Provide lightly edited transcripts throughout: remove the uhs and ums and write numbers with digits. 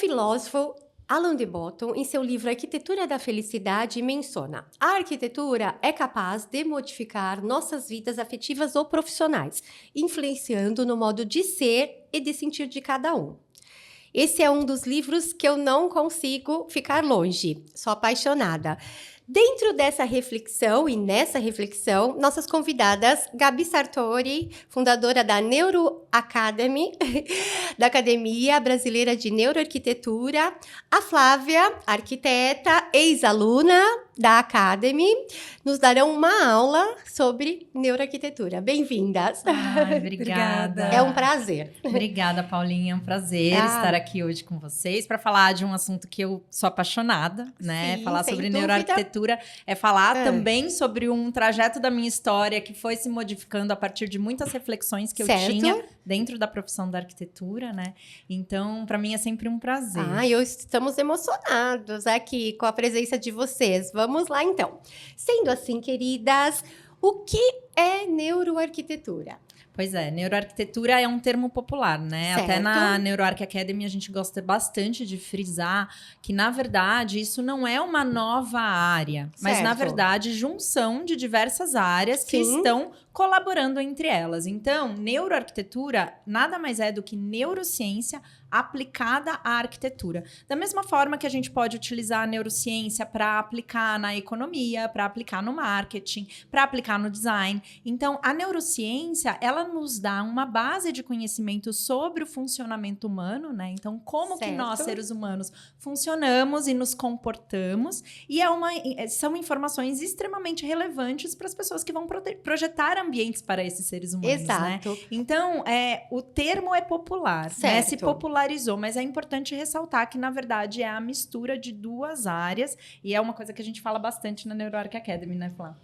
filósofo Alain de Botton, em seu livro Arquitetura da Felicidade, menciona: a arquitetura é capaz de modificar nossas vidas afetivas ou profissionais, influenciando no modo de ser e de sentir de cada um. Esse é um dos livros que eu não consigo ficar longe. Sou apaixonada. Dentro dessa reflexão e nessa reflexão, nossas convidadas, Gabi Sartori, fundadora da Neuro Academy, da Academia Brasileira de Neuroarquitetura, a Flávia, arquiteta, ex-aluna da Academy, nos darão uma aula sobre neuroarquitetura. Bem-vindas. Ai, obrigada. É um prazer. Obrigada, Paulinha. É um prazer estar aqui hoje com vocês para falar de um assunto que eu sou apaixonada, né? Sim, falar sem sobre dúvida. neuroarquitetura é falar também sobre um trajeto da minha história que foi se modificando a partir de muitas reflexões que eu tinha dentro da profissão da arquitetura, né? Então, para mim é sempre um prazer. Estamos emocionados aqui com a presença de vocês. Vamos lá, então. Sendo assim, queridas, o que é neuroarquitetura? Pois é, neuroarquitetura é um termo popular, né? Certo. Até na Neuroarch Academy a gente gosta bastante de frisar que, na verdade, isso não é uma nova área, mas, na verdade, junção de diversas áreas que estão colaborando entre elas. Então, neuroarquitetura nada mais é do que neurociência aplicada à arquitetura. Da mesma forma que a gente pode utilizar a neurociência para aplicar na economia, para aplicar no marketing, para aplicar no design. Então, a neurociência, ela nos dá uma base de conhecimento sobre o funcionamento humano, né? Então, como que nós, seres humanos, funcionamos e nos comportamos. E são informações extremamente relevantes para as pessoas que vão projetar ambientes para esses seres humanos, Exato. né? Então, o termo é popular, né? Se popularizou, mas é importante ressaltar que, na verdade, é a mistura de duas áreas e é uma coisa que a gente fala bastante na Neuroarch Academy, né, Flá?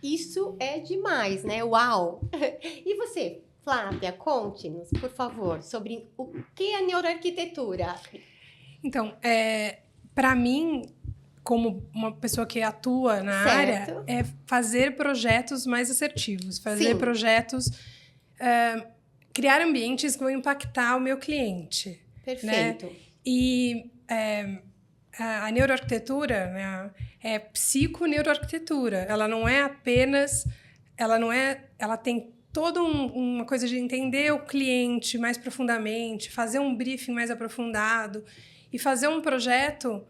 Isso é demais, né? Uau! E você, Flávia, conte-nos, por favor, sobre o que é neuroarquitetura. Então, para mim, como uma pessoa que atua na área, é fazer projetos mais assertivos, fazer projetos, criar ambientes que vão impactar o meu cliente. Perfeito. Né? E a neuroarquitetura, né, é psiconeuroarquitetura. Ela não é apenas... Ela tem toda uma coisa de entender o cliente mais profundamente, fazer um briefing mais aprofundado e fazer um projeto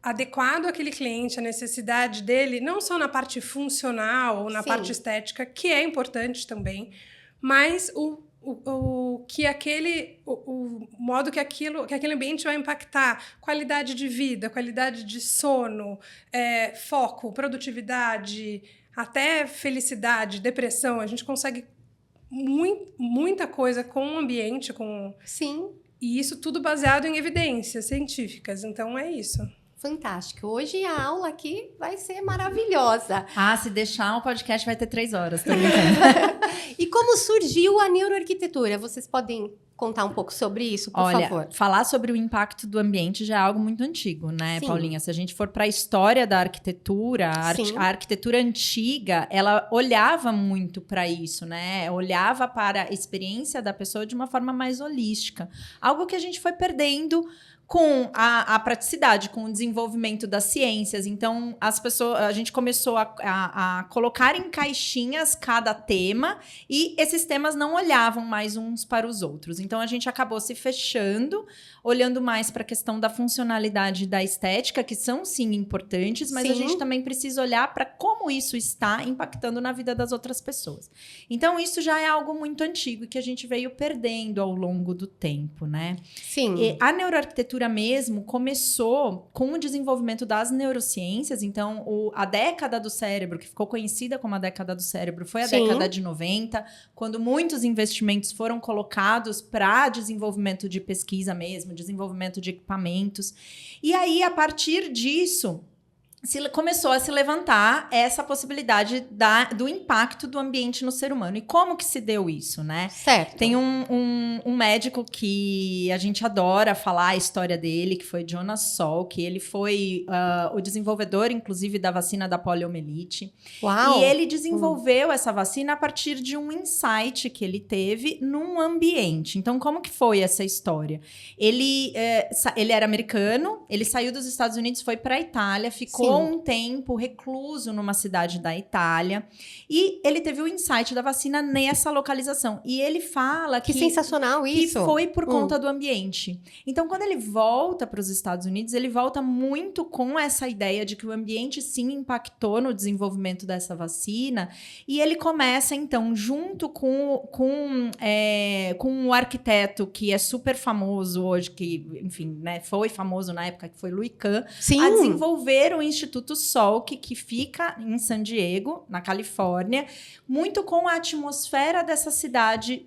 adequado àquele cliente, à necessidade dele, não só na parte funcional ou na parte estética, que é importante também, mas o modo que aquele ambiente vai impactar qualidade de vida, qualidade de sono, foco, produtividade, até felicidade, depressão. A gente consegue muita coisa com o ambiente, e isso tudo baseado em evidências científicas. Então, é isso. Fantástico. Hoje a aula aqui vai ser maravilhosa. Se deixar, o podcast vai ter 3 horas também. E como surgiu a neuroarquitetura? Vocês podem contar um pouco sobre isso, por favor? Olha, falar sobre o impacto do ambiente já é algo muito antigo, né, Paulinha? Se a gente for para a história da arquitetura, a arquitetura antiga, ela olhava muito para isso, né? Olhava para a experiência da pessoa de uma forma mais holística. Algo que a gente foi perdendo com a praticidade, com o desenvolvimento das ciências. Então, a gente começou a colocar em caixinhas cada tema e esses temas não olhavam mais uns para os outros. Então, a gente acabou se fechando, olhando mais para a questão da funcionalidade e da estética, que são, sim, importantes, mas a gente também precisa olhar para como isso está impactando na vida das outras pessoas. Então, isso já é algo muito antigo e que a gente veio perdendo ao longo do tempo, né? Sim. E a neuroarquitetura mesmo começou com o desenvolvimento das neurociências. Então, a década do cérebro, que ficou conhecida como a década do cérebro, foi a década de 90, quando muitos investimentos foram colocados para desenvolvimento de pesquisa mesmo, desenvolvimento de equipamentos. E aí, a partir disso, começou a se levantar essa possibilidade do impacto do ambiente no ser humano. E como que se deu isso, né? Certo. Tem um médico que a gente adora falar a história dele, que foi Jonas Salk. Ele foi o desenvolvedor, inclusive, da vacina da poliomielite. Uau! E ele desenvolveu essa vacina a partir de um insight que ele teve num ambiente. Então, como que foi essa história? Ele era americano, ele saiu dos Estados Unidos, foi para a Itália, ficou um tempo recluso numa cidade da Itália e ele teve o insight da vacina nessa localização. E ele fala que sensacional isso! Que foi por conta do ambiente. Então, quando ele volta para os Estados Unidos, ele volta muito com essa ideia de que o ambiente sim impactou no desenvolvimento dessa vacina e ele começa, então, junto com um arquiteto que é super famoso hoje, que, enfim, né, foi famoso na época, que foi Louis Kahn, a desenvolver o Instituto Salk, que fica em San Diego, na Califórnia, muito com a atmosfera dessa cidade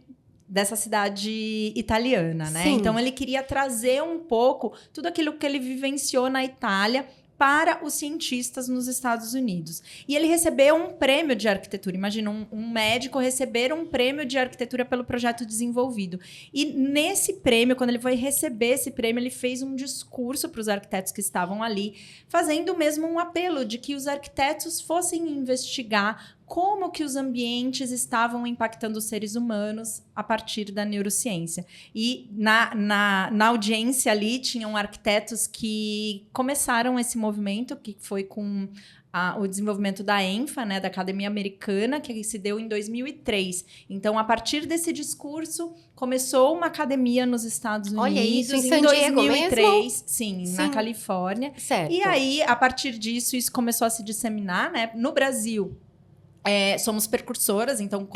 italiana, né? Sim. Então, ele queria trazer um pouco tudo aquilo que ele vivenciou na Itália para os cientistas nos Estados Unidos. E ele recebeu um prêmio de arquitetura. Imagina, um médico receber um prêmio de arquitetura pelo projeto desenvolvido. E nesse prêmio, quando ele foi receber esse prêmio, ele fez um discurso para os arquitetos que estavam ali, fazendo mesmo um apelo de que os arquitetos fossem investigar como que os ambientes estavam impactando os seres humanos a partir da neurociência. E na audiência ali tinham arquitetos que começaram esse movimento, que foi com o desenvolvimento da ENFA, né, da Academia Americana, que se deu em 2003. Então, a partir desse discurso, começou uma academia nos Estados Unidos. Olha isso, em San Diego 2003, mesmo? Sim, na Califórnia. Certo. E aí, a partir disso, isso começou a se disseminar, né? No Brasil, somos precursoras, então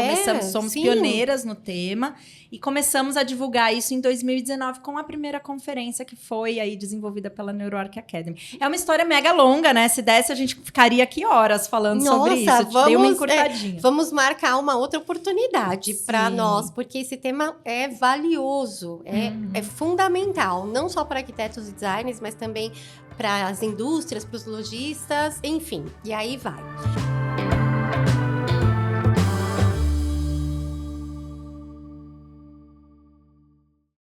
somos pioneiras no tema e começamos a divulgar isso em 2019 com a primeira conferência que foi aí desenvolvida pela NeuroArc Academy. É uma história mega longa, né? Se desse, a gente ficaria aqui horas falando sobre isso. Dei uma encurtadinha. Vamos marcar uma outra oportunidade para nós, porque esse tema é valioso, é fundamental, não só para arquitetos e designers, mas também para as indústrias, para os lojistas, enfim. E aí vai.